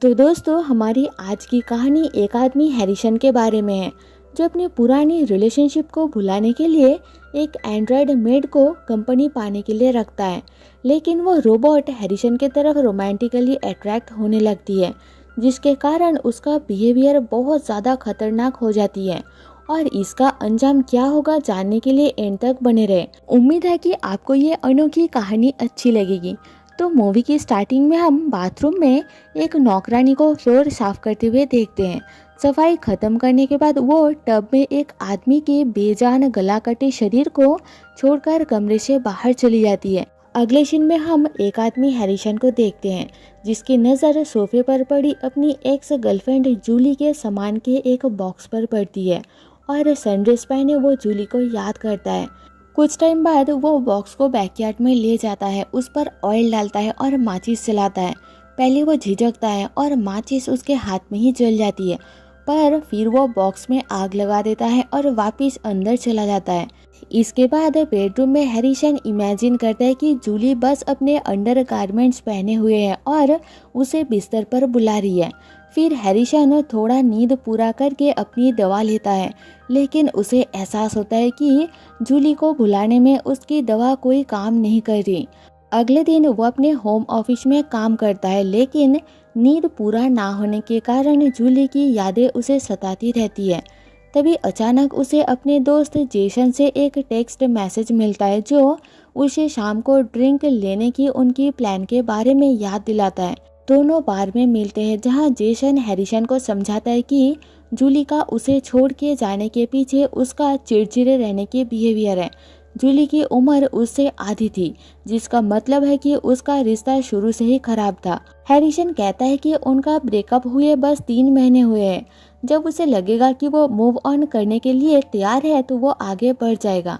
तो दोस्तों, हमारी आज की कहानी एक आदमी हैरिसन के बारे में है जो अपनी पुरानी रिलेशनशिप को भुलाने के लिए एक एंड्रॉयड मेड को कंपनी पाने के लिए रखता है। लेकिन वो रोबोट हैरिसन के तरफ रोमांटिकली अट्रैक्ट होने लगती है, जिसके कारण उसका बिहेवियर बहुत ज़्यादा खतरनाक हो जाती है। और इसका अंजाम क्या होगा जानने के लिए एंड तक बने रहे। उम्मीद है कि आपको ये अनोखी कहानी अच्छी लगेगी। तो मूवी की स्टार्टिंग में हम बाथरूम में एक नौकरानी को फ्लोर साफ करते हुए देखते हैं। सफाई खत्म करने के बाद वो टब में एक आदमी के बेजान गला कटे शरीर को छोड़कर कमरे से बाहर चली जाती है। अगले सीन में हम एक आदमी हैरिसन को देखते हैं, जिसकी नज़र सोफे पर पड़ी अपनी एक्स गर्लफ्रेंड जूली के सामान के एक बॉक्स पर पड़ती है और सनड्रेस पहने वो जूली को याद करता है। कुछ टाइम बाद वो बॉक्स को बैकयार्ड में ले जाता है, उस पर ऑयल डालता है और माचिस जलाता है। पहले वो झिझकता है और माचिस उसके हाथ में ही जल जाती है, पर फिर वो बॉक्स में आग लगा देता है और वापस अंदर चला जाता है। इसके बाद बेडरूम में हैरिसन इमेजिन करता है कि जूली बस अपने अंडर गारमेंट्स पहने हुए है और उसे बिस्तर पर बुला रही है। फिर हैरिसन थोड़ा नींद पूरा करके अपनी दवा लेता है, लेकिन उसे एहसास होता है कि जूली को भुलाने में उसकी दवा कोई काम नहीं कर रही। अगले दिन वो अपने होम ऑफिस में काम करता है, लेकिन नींद पूरा ना होने के कारण जूली की यादें उसे सताती रहती है। तभी अचानक उसे अपने दोस्त जेसन से एक टेक्स्ट मैसेज मिलता है जो उसे शाम को ड्रिंक लेने की उनकी प्लान के बारे में याद दिलाता है। दोनों बार में मिलते हैं, जहां जेसन हैरिसन को समझाता है कि जूली का उसे छोड़ के जाने के पीछे उसका चिड़चिड़े रहने के बिहेवियर है। जूली की उम्र उससे आधी थी, जिसका मतलब है कि उसका रिश्ता शुरू से ही खराब था। हैरिसन कहता है कि उनका ब्रेकअप हुए बस 3 महीने हुए हैं। जब उसे लगेगा कि वो मूव ऑन करने के लिए तैयार है तो वो आगे बढ़ जाएगा।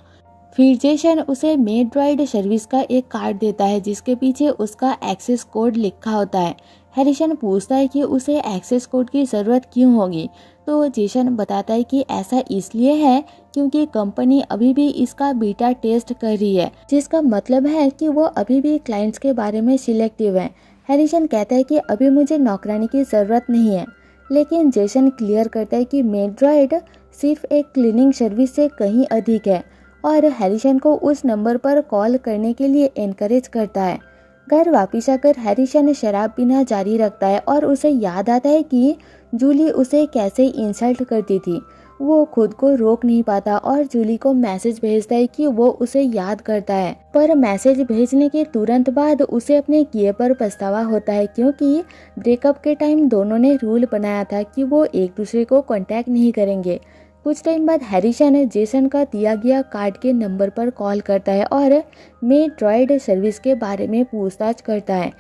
फिर जेसन उसे मेड्रॉयड सर्विस का एक कार्ड देता है, जिसके पीछे उसका एक्सेस कोड लिखा होता है। हैरिसन पूछता है कि उसे एक्सेस कोड की ज़रूरत क्यों होगी, तो जेसन बताता है कि ऐसा इसलिए है क्योंकि कंपनी अभी भी इसका बीटा टेस्ट कर रही है, जिसका मतलब है कि वो अभी भी क्लाइंट्स के बारे में सिलेक्टिव है। हैरिसन कहता है कि अभी मुझे नौकरानी की ज़रूरत नहीं है, लेकिन जेसन क्लियर करता है कि मेड्रॉयड सिर्फ एक क्लीनिंग सर्विस से कहीं अधिक है और हैरिसन को उस नंबर पर कॉल करने के लिए एनकरेज करता है। घर वापस आकर हैरिसन शराब पीना जारी रखता है और उसे याद आता है कि जूली उसे कैसे इंसल्ट करती थी। वो खुद को रोक नहीं पाता और जूली को मैसेज भेजता है कि वो उसे याद करता है, पर मैसेज भेजने के तुरंत बाद उसे अपने किए पर पछतावा होता है, क्योंकि ब्रेकअप के टाइम दोनों ने रूल बनाया था कि वो एक दूसरे को कांटेक्ट नहीं करेंगे। कुछ टाइम बाद हैरिसन जेसन का दिया गया कार्ड के नंबर पर कॉल करता है और मेड्रॉयड सर्विस के बारे में पूछताछ करता है।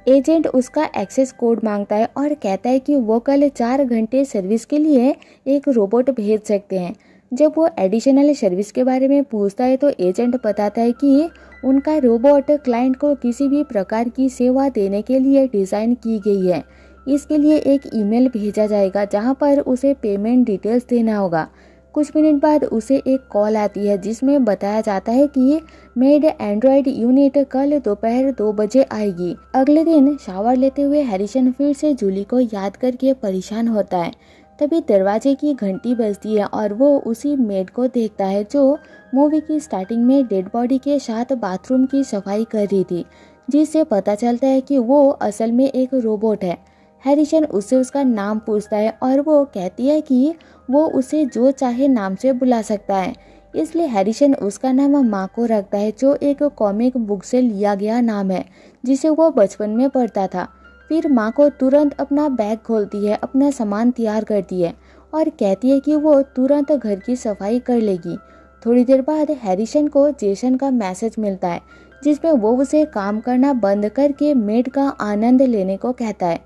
एजेंट उसका एक्सेस कोड मांगता है और कहता है कि वो कल 4 घंटे सर्विस के लिए एक रोबोट भेज सकते हैं। जब वो एडिशनल सर्विस के बारे में पूछता है तो एजेंट बताता है कि उनका रोबोट क्लाइंट को किसी भी प्रकार की सेवा देने के लिए डिज़ाइन की गई है। इसके लिए एक ईमेल भेजा जाएगा जहां पर उसे पेमेंट डिटेल्स देना होगा। कुछ मिनट बाद उसे एक कॉल आती है जिसमें बताया जाता है कि मेड एंड्रॉयड यूनिट कल दोपहर 2 बजे आएगी। अगले दिन शावर लेते हुए हैरिसन फिर से जूली को याद करके परेशान होता है। तभी दरवाजे की घंटी बजती है और वो उसी मेड को देखता है जो मूवी की स्टार्टिंग में डेड बॉडी के साथ बाथरूम की सफाई कर रही थी, जिससे पता चलता है कि वो असल में एक रोबोट है। हैरिसन उससे उसका नाम पूछता है और वो कहती है कि वो उसे जो चाहे नाम से बुला सकता है, इसलिए हैरिसन उसका नाम माको रखता है, जो एक कॉमिक बुक से लिया गया नाम है जिसे वो बचपन में पढ़ता था। फिर माको तुरंत अपना बैग खोलती है, अपना सामान तैयार करती है और कहती है कि वो तुरंत घर की सफाई कर लेगी। थोड़ी देर बाद हैरिसन को जेसन का मैसेज मिलता है, जिसमें वो उसे काम करना बंद करके मेड का आनंद लेने को कहता है।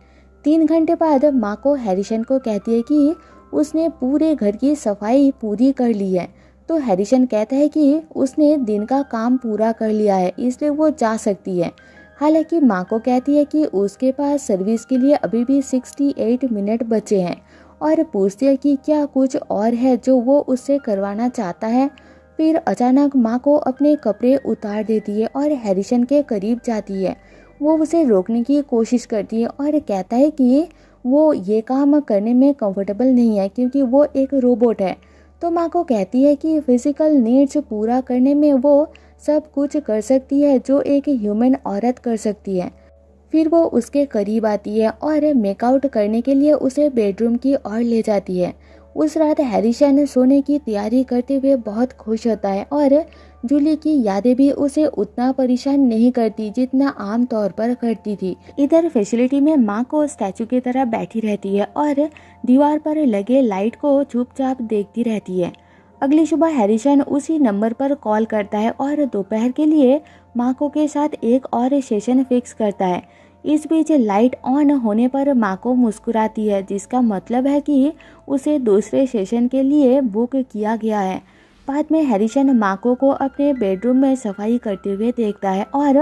3 घंटे बाद माँ को हैरिसन को कहती है कि उसने पूरे घर की सफाई पूरी कर ली है, तो हैरिसन कहता है कि उसने दिन का काम पूरा कर लिया है, इसलिए वो जा सकती है। हालांकि माँ को कहती है कि उसके पास सर्विस के लिए अभी भी 68 मिनट बचे हैं और पूछती है कि क्या कुछ और है जो वो उससे करवाना चाहता है। फिर अचानक माँ को अपने कपड़े उतार देती है और हैरिसन के करीब जाती है। वो उसे रोकने की कोशिश करती है और कहता है कि वो ये काम करने में कंफर्टेबल नहीं है क्योंकि वो एक रोबोट है। तो माँ को कहती है कि फिजिकल नीड्स पूरा करने में वो सब कुछ कर सकती है जो एक ह्यूमन औरत कर सकती है। फिर वो उसके करीब आती है और मेकआउट करने के लिए उसे बेडरूम की ओर ले जाती है। उस रात हैरिसन सोने की तैयारी करते हुए बहुत खुश होता है और जूली की यादें भी उसे उतना परेशान नहीं करती जितना आम तौर पर करती थी। इधर फैसिलिटी में माँ को स्टैचू की तरह बैठी रहती है और दीवार पर लगे लाइट को चुपचाप देखती रहती है। अगली सुबह हैरिसन उसी नंबर पर कॉल करता है और दोपहर के लिए माको के साथ एक और सेशन फिक्स करता है। इस बीच लाइट ऑन होने पर माको मुस्कुराती है, जिसका मतलब है कि उसे दूसरे सेशन के लिए बुक किया गया है। बाद में हैरिसन माको को अपने बेडरूम में सफाई करते हुए देखता है और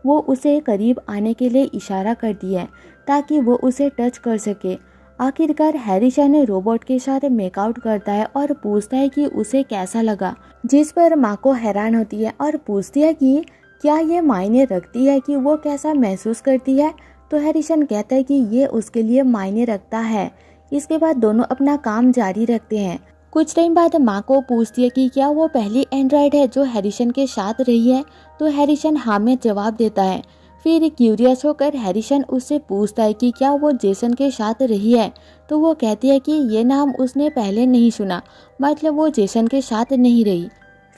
वो उसे करीब आने के लिए इशारा करती है ताकि वो उसे टच कर सके। आखिरकार हैरिसन रोबोट के साथ मेकआउट करता है और पूछता है कि उसे कैसा लगा, जिस पर माको हैरान होती है और पूछती है कि क्या ये मायने रखती है कि वो कैसा महसूस करती है। तो हैरिसन कहता है कि ये उसके लिए मायने रखता है। इसके बाद दोनों अपना काम जारी रखते हैं। कुछ टाइम बाद माँ को पूछती है कि क्या वो पहली एंड्रॉयड है जो हैरिसन के साथ रही है। तो हैरिसन हाँ में जवाब देता है। फिर क्यूरियस होकर हैरिसन उससे पूछता है कि क्या वो जेसन के साथ रही है। तो वो कहती है कि ये नाम उसने पहले नहीं सुना, मतलब वो जेसन के साथ नहीं रही।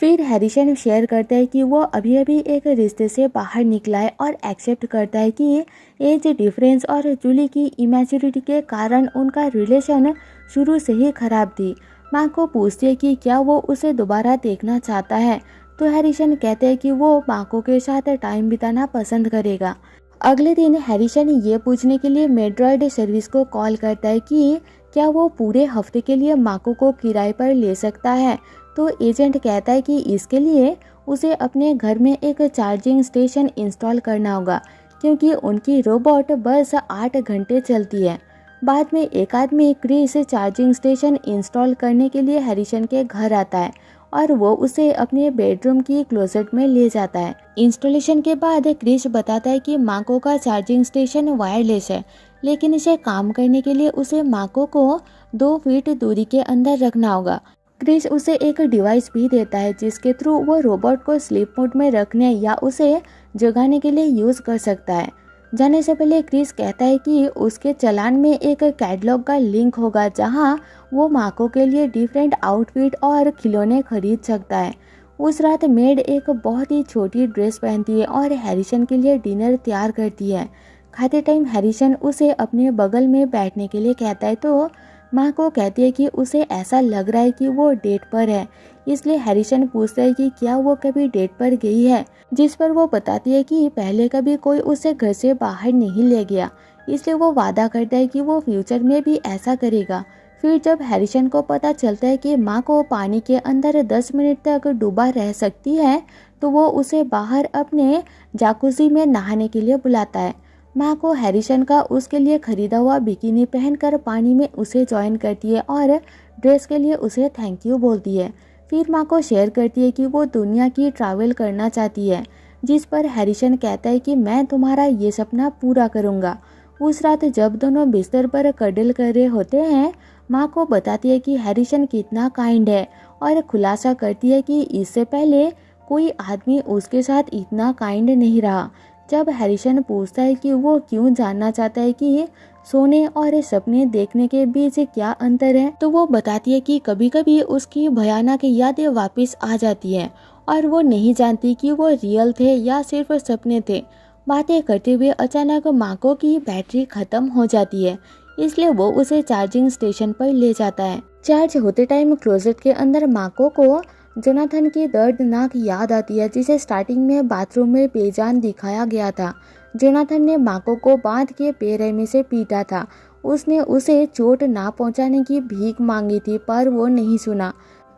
फिर हैरिसन शेयर करता है कि वो अभी अभी एक रिश्ते से बाहर निकला है और एक्सेप्ट करता है कि एज डिफरेंस और जूली की इमेच्योरिटी के कारण उनका रिलेशन शुरू से ही खराब थी। माँ को पूछती है कि क्या वो उसे दोबारा देखना चाहता है। तो हैरिसन कहते हैं कि वो माको के साथ टाइम बिताना पसंद करेगा। अगले दिन हैरिसन ये पूछने के लिए मेड्रॉयड सर्विस को कॉल करता है कि क्या वो पूरे हफ्ते के लिए माको को किराए पर ले सकता है। तो एजेंट कहता है कि इसके लिए उसे अपने घर में एक चार्जिंग स्टेशन इंस्टॉल करना होगा क्योंकि उनकी रोबोट बस 8 घंटे चलती है। बाद में एक आदमी क्रिस चार्जिंग स्टेशन इंस्टॉल करने के लिए हैरिसन के घर आता है और वो उसे अपने बेडरूम की क्लोजेट में ले जाता है। इंस्टॉलेशन के बाद क्रिस बताता है कि माको का चार्जिंग स्टेशन वायरलेस है, लेकिन इसे काम करने के लिए उसे माको को 2 फीट दूरी के अंदर रखना होगा। क्रिस उसे एक डिवाइस भी देता है जिसके थ्रू वो रोबोट को स्लीप मोड में रखने या उसे जगाने के लिए यूज कर सकता है। जाने से पहले क्रिस कहता है कि उसके चालान में एक कैटलॉग का लिंक होगा जहां वो माको के लिए डिफरेंट आउटफिट और खिलौने खरीद सकता है। उस रात मेड एक बहुत ही छोटी ड्रेस पहनती है और हैरिसन के लिए डिनर तैयार करती है। खाते टाइम हैरिसन उसे अपने बगल में बैठने के लिए कहता है तो माँ को कहती है कि उसे ऐसा लग रहा है कि वो डेट पर है। इसलिए हैरिसन पूछता है कि क्या वो कभी डेट पर गई है, जिस पर वो बताती है कि पहले कभी कोई उसे घर से बाहर नहीं ले गया, इसलिए वो वादा करता है कि वो फ्यूचर में भी ऐसा करेगा। फिर जब हैरिसन को पता चलता है कि माँ को पानी के अंदर 10 मिनट तक डूबा रह सकती है तो वो उसे बाहर अपने जाकुजी में नहाने के लिए बुलाता है। माँ को हैरिसन का उसके लिए खरीदा हुआ बिकिनी पहनकर पानी में उसे ज्वाइन करती है और ड्रेस के लिए उसे थैंक यू बोलती है। फिर माँ को शेयर करती है कि वो दुनिया की ट्रैवल करना चाहती है, जिस पर हैरिसन कहता है कि मैं तुम्हारा ये सपना पूरा करूँगा। उस रात जब दोनों बिस्तर पर कडल कर रहे होते हैं, माँ को बताती है कि हैरिसन कितना काइंड है और खुलासा करती है कि इससे पहले कोई आदमी उसके साथ इतना काइंड नहीं रहा। जब हैरिसन पूछता है कि वो क्यों जानना चाहता है कि सोने और सपने देखने के बीच क्या अंतर है, तो वो बताती है कि कभी कभी उसकी भयानक यादें वापस आ जाती हैं और वो नहीं जानती कि वो रियल थे या सिर्फ सपने थे। बातें करते हुए अचानक माको की बैटरी खत्म हो जाती है, इसलिए वो उसे चार्जिंग स्टेशन पर ले जाता है। चार्ज होते टाइम क्लोजेट के अंदर माको को जोनाथन की दर्दनाक याद आती है, जिसे स्टार्टिंग में बाथरूम में बेजान दिखाया गया था। जोनाथन ने माको को बांध के बेरहमी से पीटा था। उसने उसे चोट ना पहुंचाने की भीख मांगी थी पर वो नहीं सुना।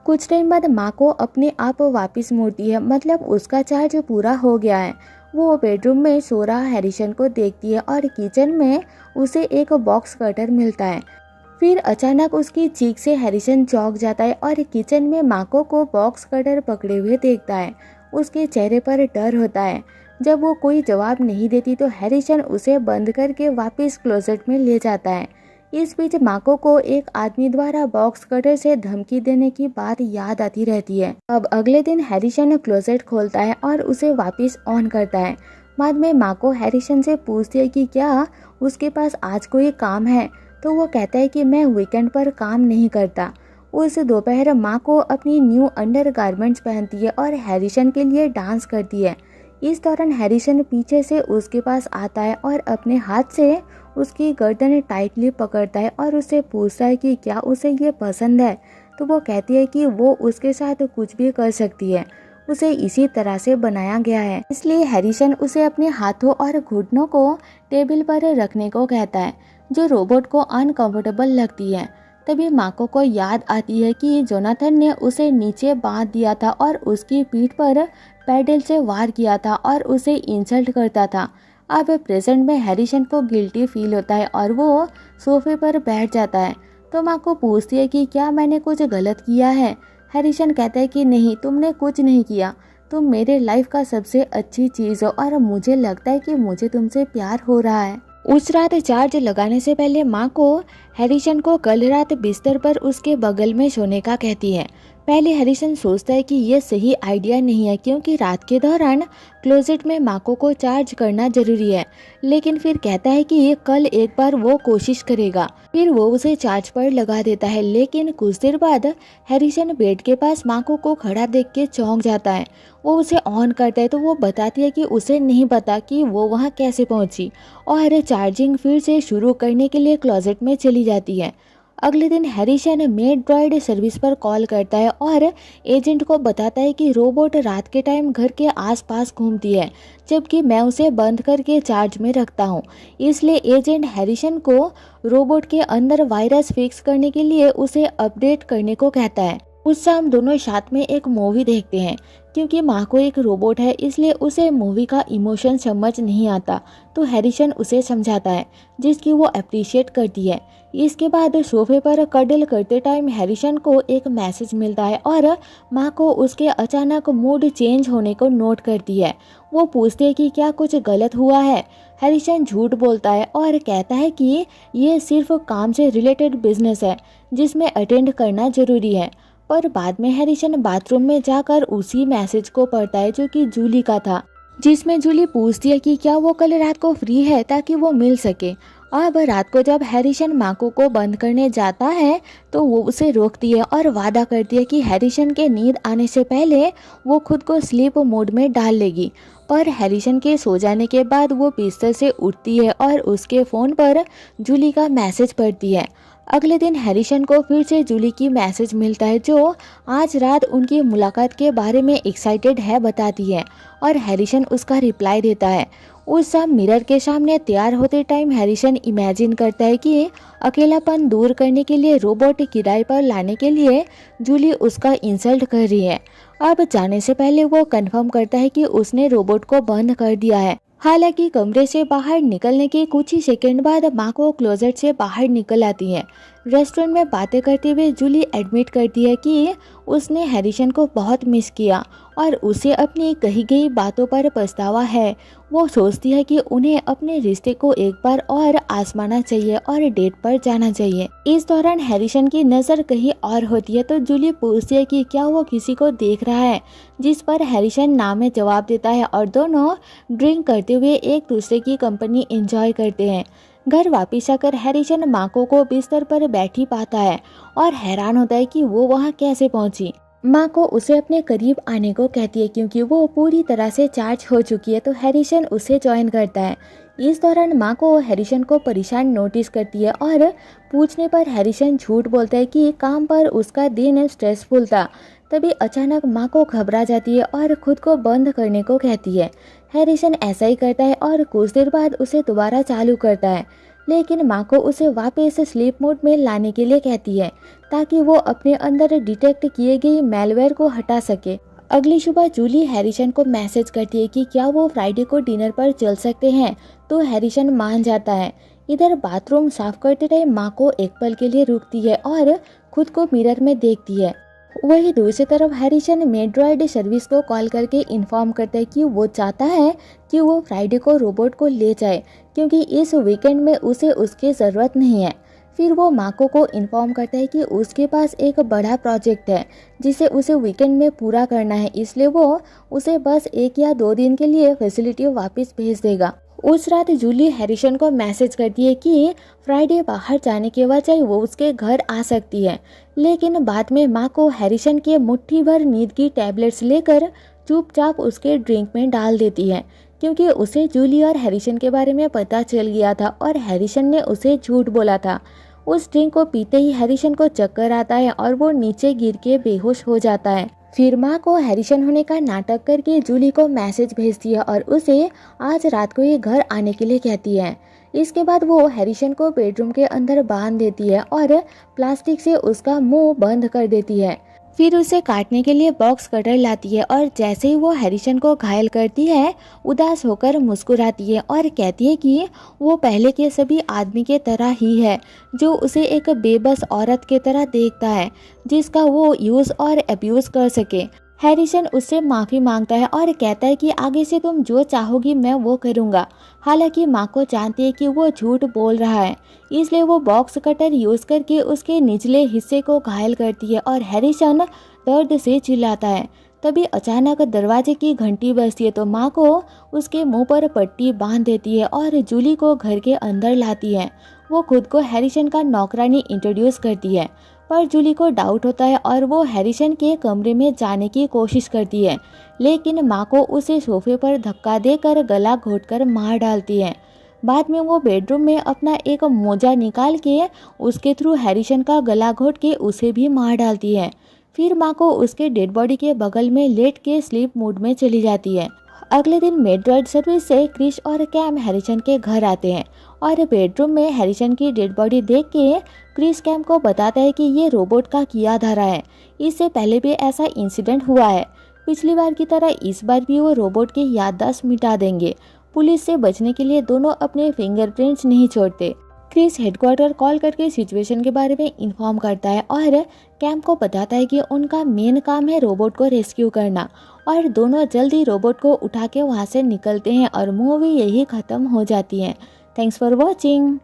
कुछ टाइम बाद माको अपने आप वापस मुड़ती है, मतलब उसका चार्ज पूरा हो गया है। वो बेडरूम में सो रहा हैरिसन को देखती है और किचन में उसे एक बॉक्स कटर मिलता है। फिर अचानक उसकी चीख से हैरिसन चौंक जाता है और किचन में माको को बॉक्स कटर पकड़े हुए देखता है। उसके चेहरे पर डर होता है। जब वो कोई जवाब नहीं देती तो हैरिसन उसे बंद करके वापस क्लोजेट में ले जाता है। इस बीच माको को एक आदमी द्वारा बॉक्स कटर से धमकी देने की बात याद आती रहती है। अब अगले दिन हैरिसन क्लोजेट खोलता है और उसे वापस ऑन करता है। बाद में माको हैरिसन से पूछती है कि क्या उसके पास आज कोई काम है, तो वो कहता है कि मैं वीकेंड पर काम नहीं करता। उस दोपहर माको अपनी न्यू अंडरगारमेंट्स पहनती है और हैरिसन के लिए डांस करती है। इस दौरान हैरिसन पीछे से उसके पास आता है और अपने हाथ से उसकी गर्दन टाइटली पकड़ता है और उससे पूछता है कि क्या उसे ये पसंद है। तो वो कहती है कि वो उसके साथ कुछ भी कर सकती है, उसे इसी तरह से बनाया गया है। इसलिए हैरिसन उसे अपने हाथों और घुटनों को टेबल पर रखने को कहता है, जो रोबोट को अनकंफर्टेबल लगती है। तभी माको को याद आती है कि जोनाथन ने उसे नीचे बांध दिया था और उसकी पीठ पर पैडल से वार किया था और उसे इंसल्ट करता था। अब प्रेजेंट में हैरिसन को गिल्टी फील होता है और वो सोफे पर बैठ जाता है। तो माको पूछती है कि क्या मैंने कुछ गलत किया है। हैरिसन कहता है कि नहीं, तुमने कुछ नहीं किया, तुम मेरे लाइफ का सबसे अच्छी चीज़ हो और मुझे लगता है कि मुझे तुमसे प्यार हो रहा है। उस रात चार्ज लगाने से पहले माँ को हैरिसन को कल रात बिस्तर पर उसके बगल में सोने का कहती है। पहले हैरिसन सोचता है कि यह सही आइडिया नहीं है, क्योंकि रात के दौरान क्लोजेट में माको को चार्ज करना जरूरी है, लेकिन फिर कहता है कि कल एक बार वो कोशिश करेगा। फिर वो उसे चार्ज पर लगा देता है, लेकिन कुछ देर बाद हैरिसन बेड के पास माको को खड़ा देख के चौंक जाता है। वो उसे ऑन करता है तो वो बताती है कि उसे नहीं पता कि वो वहाँ कैसे पहुँची और चार्जिंग फिर से शुरू करने के लिए क्लोजेट में चली जाती है। अगले दिन हैरिसन मेड ड्रॉइड सर्विस पर कॉल करता है और एजेंट को बताता है कि रोबोट रात के टाइम घर के आसपास घूमती है, जबकि मैं उसे बंद करके चार्ज में रखता हूँ। इसलिए एजेंट हैरिसन को रोबोट के अंदर वायरस फिक्स करने के लिए उसे अपडेट करने को कहता है। उस शाम दोनों साथ में एक मूवी देखते हैं। क्योंकि माँ को एक रोबोट है, इसलिए उसे मूवी का इमोशन समझ नहीं आता, तो हैरिसन उसे समझाता है, जिसकी वो अप्रिशिएट करती है। इसके बाद सोफे पर कडल करते टाइम हैरिसन को एक मैसेज मिलता है और माँ को उसके अचानक मूड चेंज होने को नोट करती है। वो पूछती है कि क्या कुछ गलत हुआ है। हैरिसन झूठ बोलता है और कहता है कि ये सिर्फ काम से रिलेटेड बिजनेस है, जिसमें अटेंड करना जरूरी है। पर बाद में हैरिसन बाथरूम में जाकर उसी मैसेज को पढ़ता है, जो कि जूली का था, जिसमें जूली पूछती है कि क्या वो कल रात को फ्री है ताकि वो मिल सके। अब रात को जब हैरिसन माको को बंद करने जाता है तो वो उसे रोकती है और वादा करती है कि हैरिसन के नींद आने से पहले वो खुद को स्लीप मोड में डाल लेगी। पर हैरिसन के सो जाने के बाद वो बिस्तर से उठती है और उसके फ़ोन पर जूली का मैसेज पढ़ती है। अगले दिन हैरिसन को फिर से जूली की मैसेज मिलता है, जो आज रात उनकी मुलाकात के बारे में एक्साइटेड है बताती है और हैरिसन उसका रिप्लाई देता है। उस शाम मिरर के सामने तैयार होते टाइम हैरिसन इमेजिन करता है कि अकेलापन दूर करने के लिए रोबोट किराए पर लाने के लिए जूली उसका इंसल्ट कर रही है। अब जाने से पहले वो कंफर्म करता है कि उसने रोबोट को बंद कर दिया है। हालांकि कमरे से बाहर निकलने के कुछ ही सेकंड बाद माँ को क्लोजेट से बाहर निकल आती है। रेस्टोरेंट में बातें करते हुए जूली एडमिट करती है कि उसने हैरिसन को बहुत मिस किया और उसे अपनी कही गई बातों पर पछतावा है। वो सोचती है कि उन्हें अपने रिश्ते को एक बार और आजमाना चाहिए और डेट पर जाना चाहिए। इस दौरान हैरिसन की नज़र कहीं और होती है, तो जूली पूछती है कि क्या वो किसी को देख रहा है, जिस पर हैरिसन ना में जवाब देता है और दोनों ड्रिंक करते हुए एक दूसरे की कंपनी एंजॉय करते हैं। घर वापस आकर हैरिसन माको को बिस्तर पर बैठी पाता है और हैरान होता है कि वो वहाँ कैसे पहुंची। माँ को उसे अपने करीब आने को कहती है, क्योंकि वो पूरी तरह से चार्ज हो चुकी है, तो हैरिसन उसे ज्वाइन करता है। इस दौरान माँ को हैरिसन को परेशान नोटिस करती है और पूछने पर हैरिसन झूठ बोलता है कि काम पर उसका दिन स्ट्रेसफुल था। तभी अचानक माँ को घबरा जाती है और खुद को बंद करने को कहती है। हैरिसन ऐसा ही करता है और कुछ देर बाद उसे दोबारा चालू करता है, लेकिन माँ को उसे वापस स्लीप मोड में लाने के लिए कहती है, ताकि वो अपने अंदर डिटेक्ट किए गए मैलवेयर को हटा सके। अगली सुबह जूली हैरिसन को मैसेज करती है कि क्या वो फ्राइडे को डिनर पर चल सकते हैं, तो हैरिसन मान जाता है। इधर बाथरूम साफ करते टाइम माँ को एक पल के लिए रुकती है और खुद को मिरर में देखती है। वही दूसरी तरफ हैरिसन मेड्रॉइड सर्विस को कॉल करके इन्फॉर्म करता है कि वो चाहता है कि वो फ्राइडे को रोबोट को ले जाए, क्योंकि इस वीकेंड में उसे उसकी ज़रूरत नहीं है। फिर वो माको को इन्फॉर्म करता है कि उसके पास एक बड़ा प्रोजेक्ट है जिसे उसे वीकेंड में पूरा करना है, इसलिए वो उसे बस 1 या 2 दिन के लिए फैसिलिटी वापस भेज देगा। उस रात जूली हैरिसन को मैसेज करती है कि फ्राइडे बाहर जाने के बजाय वो उसके घर आ सकती है, लेकिन बाद में माको हैरिसन के मुट्ठी भर नींद की टैबलेट्स लेकर चुपचाप उसके ड्रिंक में डाल देती है, क्योंकि उसे जूली और हैरिसन के बारे में पता चल गया था और हैरिसन ने उसे झूठ बोला था। उस ड्रिंक को पीते ही हैरिसन को चक्कर आता है और वो नीचे गिर के बेहोश हो जाता है। फिर माँ को हैरिसन होने का नाटक करके जूली को मैसेज भेजती है और उसे आज रात को ये घर आने के लिए कहती है। इसके बाद वो हैरिसन को बेडरूम के अंदर बांध देती है और प्लास्टिक से उसका मुंह बंद कर देती है। फिर उसे काटने के लिए बॉक्स कटर लाती है और जैसे ही वो हैरिसन को घायल करती है, उदास होकर मुस्कुराती है और कहती है कि वो पहले के सभी आदमी के तरह ही है, जो उसे एक बेबस औरत के तरह देखता है जिसका वो यूज़ और अब्यूज़ कर सके। हैरिसन उससे माफ़ी मांगता है और कहता है कि आगे से तुम जो चाहोगी मैं वो करूँगा। हालांकि माँ को जानती है कि वो झूठ बोल रहा है, इसलिए वो बॉक्स कटर यूज़ करके उसके निचले हिस्से को घायल करती है और हैरिसन दर्द से चिल्लाता है। तभी अचानक दरवाजे की घंटी बजती है तो माँ को उसके मुंह पर पट्टी बांध देती है और जूली को घर के अंदर लाती है। वो खुद को हैरिसन का नौकरानी इंट्रोड्यूस करती है, पर जूली को डाउट होता है और वो हैरिसन के कमरे में जाने की कोशिश करती है, लेकिन माँ को उसे सोफे पर धक्का देकर गला घोंटकर मार डालती है। बाद में वो बेडरूम में अपना एक मोजा निकाल के उसके थ्रू हैरिसन का गला घोंट के उसे भी मार डालती है। फिर माँ को उसके डेड बॉडी के बगल में लेट के स्लीप मूड में चली जाती है। अगले दिन मेड्राइड सर्विस से क्रिस और कैम हैरिसन के घर आते हैं और बेडरूम में हैरिसन की डेड बॉडी देख के क्रिस कैम को बताता है कि ये रोबोट का किया धरा है। इससे पहले भी ऐसा इंसिडेंट हुआ है। पिछली बार की तरह इस बार भी वो रोबोट की याददाश्त मिटा देंगे। पुलिस से बचने के लिए दोनों अपने फिंगरप्रिंट्स नहीं छोड़ते। क्रिस हेडक्वार्टर कॉल करके सिचुएशन के बारे में इन्फॉर्म करता है और कैम को बताता है कि उनका मेन काम है रोबोट को रेस्क्यू करना, और दोनों जल्दी रोबोट को उठा के वहाँ से निकलते हैं और मूवी यही ख़त्म हो जाती है। Thanks for watching.